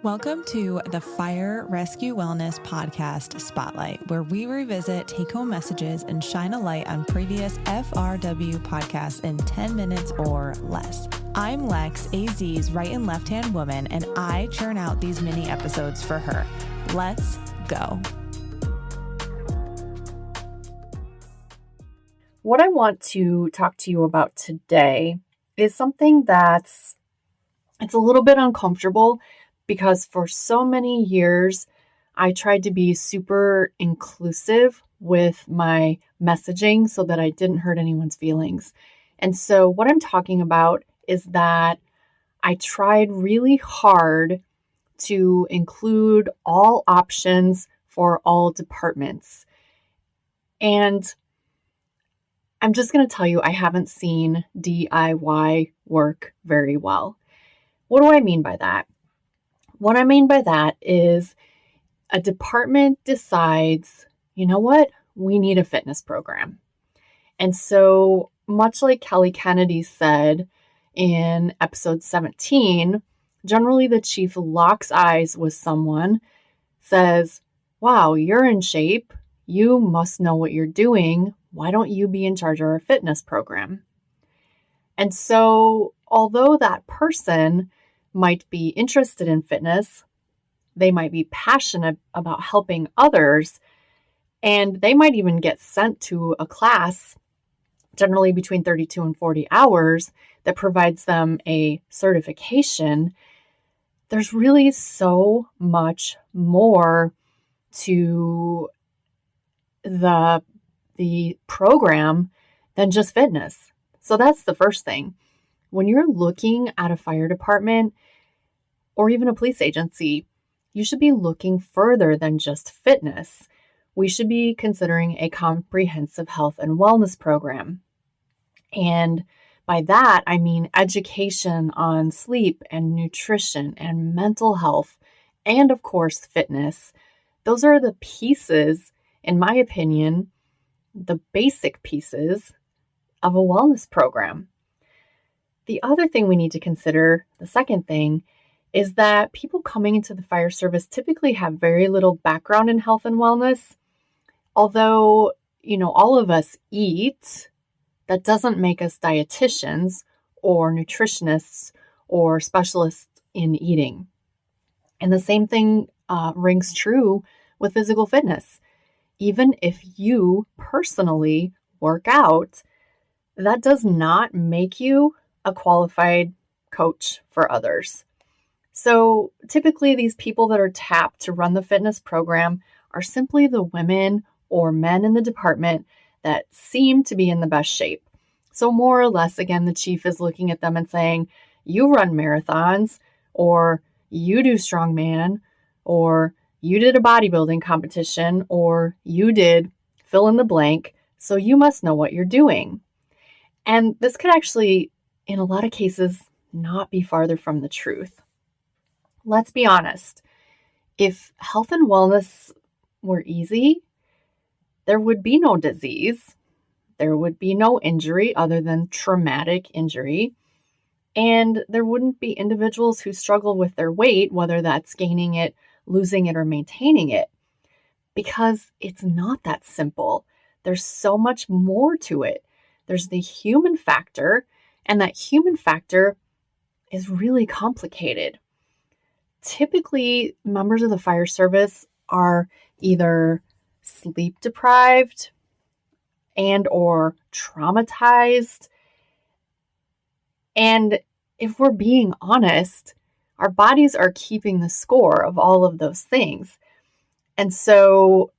Welcome to the Fire Rescue Wellness Podcast Spotlight, where we revisit take-home messages and shine a light on previous FRW podcasts in 10 minutes or less. I'm Lex, AZ's right and left-hand woman, and I churn out these mini episodes for her. Let's go. What I want to talk to you about today is something it's a little bit uncomfortable because for so many years, I tried to be super inclusive with my messaging so that I didn't hurt anyone's feelings. And so what I'm talking about is that I tried really hard to include all options for all departments. And I'm just going to tell you, I haven't seen DIY work very well. What do I mean by that? What I mean by that is a department decides, you know what, we need a fitness program. And so much like Kelly Kennedy said in episode 17, generally the chief locks eyes with someone, says, wow, you're in shape. You must know what you're doing. Why don't you be in charge of our fitness program? And so although that person might be interested in fitness, they might be passionate about helping others, and they might even get sent to a class, generally between 32 and 40 hours, that provides them a certification. There's really so much more to the program than just fitness. So that's the first thing. When you're looking at a fire department or even a police agency, you should be looking further than just fitness. We should be considering a comprehensive health and wellness program. And by that, I mean education on sleep and nutrition and mental health, and of course, fitness. Those are the pieces, in my opinion, the basic pieces of a wellness program. The other thing we need to consider, the second thing, is that people coming into the fire service typically have very little background in health and wellness. Although, all of us eat, that doesn't make us dietitians or nutritionists or specialists in eating. And the same thing rings true with physical fitness. Even if you personally work out, that does not make you a qualified coach for others. So typically these people that are tapped to run the fitness program are simply the women or men in the department that seem to be in the best shape. So more or less, again, the chief is looking at them and saying, you run marathons, or you do strongman, or you did a bodybuilding competition, or you did fill in the blank, so you must know what you're doing. And this could actually, in a lot of cases, not be farther from the truth. Let's be honest. If health and wellness were easy, there would be no disease. There would be no injury other than traumatic injury. And there wouldn't be individuals who struggle with their weight, whether that's gaining it, losing it, or maintaining it. Because it's not that simple. There's so much more to it. There's the human factor, and that human factor is really complicated. Typically, members of the fire service are either sleep deprived and or traumatized. And if we're being honest, our bodies are keeping the score of all of those things. And so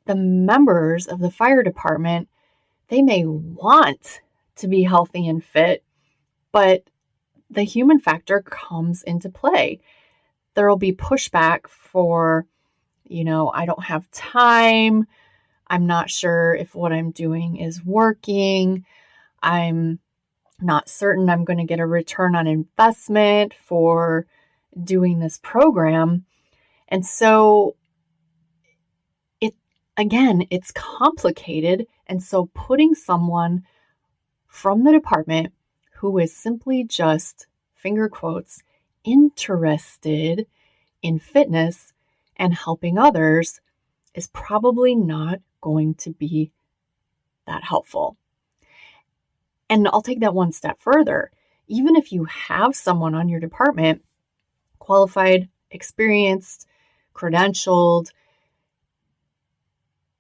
the members of the fire department, they may want to be healthy and fit, but the human factor comes into play. There will be pushback for, I don't have time. I'm not sure if what I'm doing is working. I'm not certain I'm going to get a return on investment for doing this program. And so it's complicated. And so putting someone from the department who is simply just, finger quotes, interested in fitness and helping others is probably not going to be that helpful. And I'll take that one step further. Even if you have someone on your department, qualified, experienced, credentialed,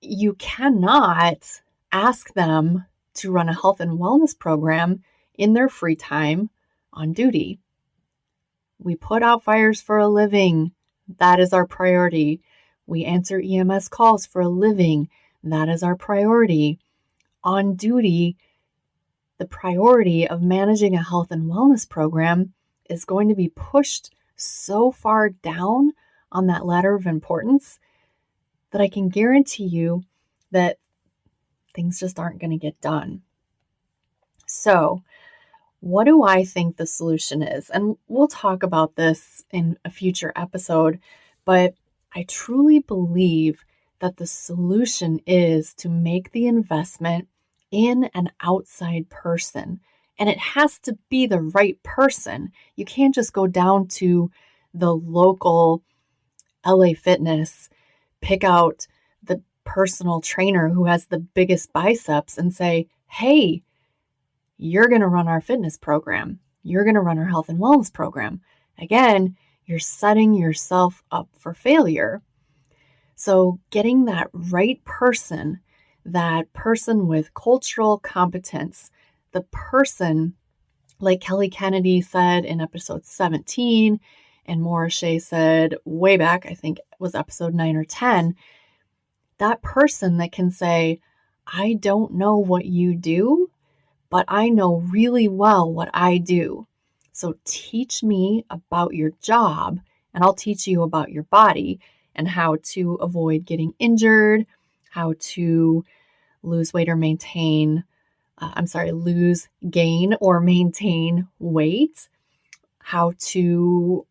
you cannot ask them to run a health and wellness program in their free time on duty. We put out fires for a living. That is our priority. We answer EMS calls for a living. That is our priority. On duty, the priority of managing a health and wellness program is going to be pushed so far down on that ladder of importance that I can guarantee you that things just aren't going to get done. So, what do I think the solution is? And we'll talk about this in a future episode, but I truly believe that the solution is to make the investment in an outside person. And it has to be the right person. You can't just go down to the local LA Fitness, pick out the personal trainer who has the biggest biceps and say, hey, you're going to run our fitness program. You're going to run our health and wellness program. Again, you're setting yourself up for failure. So getting that right person, that person with cultural competence, the person, like Kelly Kennedy said in episode 17, and Maura Shea said way back, I think it was episode 9 or 10, that person that can say, I don't know what you do, but I know really well what I do. So teach me about your job, and I'll teach you about your body and how to avoid getting injured, how to lose weight or maintain, lose, gain, or maintain weight, how to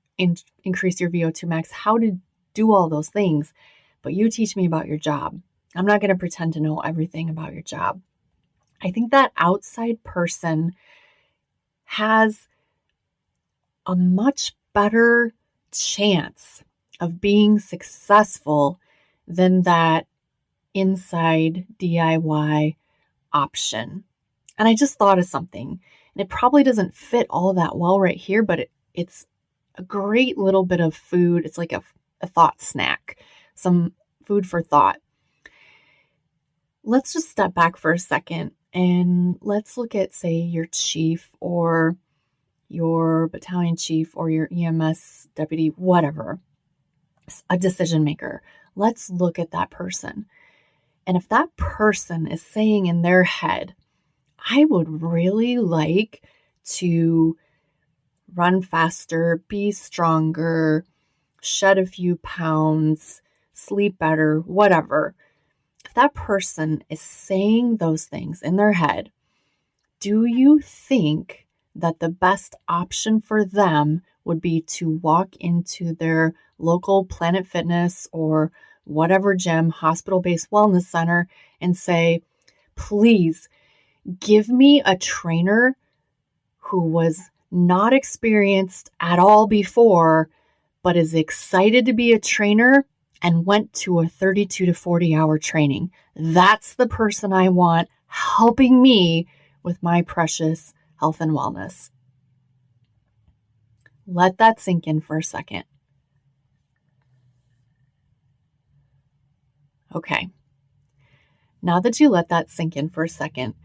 increase your VO2 max, how to do all those things. But you teach me about your job. I'm not going to pretend to know everything about your job. I think that outside person has a much better chance of being successful than that inside DIY option. And I just thought of something, and it probably doesn't fit all that well right here, but it's a great little bit of food. It's like a thought snack, some food for thought. Let's just step back for a second and let's look at, say, your chief or your battalion chief or your EMS deputy, whatever, a decision maker. Let's look at that person. And if that person is saying in their head, I would really like to run faster, be stronger, shed a few pounds, sleep better, whatever. If that person is saying those things in their head, do you think that the best option for them would be to walk into their local Planet Fitness or whatever gym, hospital-based wellness center, and say, please give me a trainer who was not experienced at all before, but is excited to be a trainer and went to a 32 to 40 hour training? That's the person I want helping me with my precious health and wellness. Let that sink in for a second. Okay. Now that you let that sink in for a second,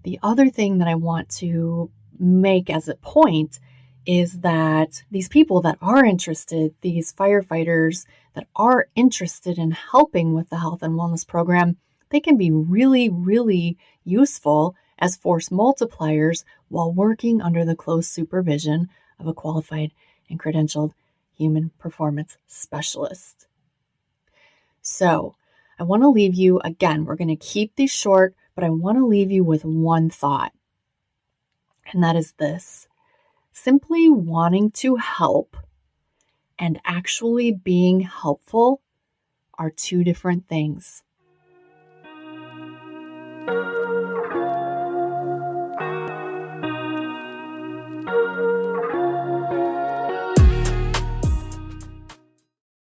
the other thing that I want to make as a point is that these people that are interested, these firefighters that are interested in helping with the health and wellness program, they can be really, really useful as force multipliers while working under the close supervision of a qualified and credentialed human performance specialist. So I want to leave you, again, we're going to keep these short, but I want to leave you with one thought. And that is this: simply wanting to help and actually being helpful are two different things.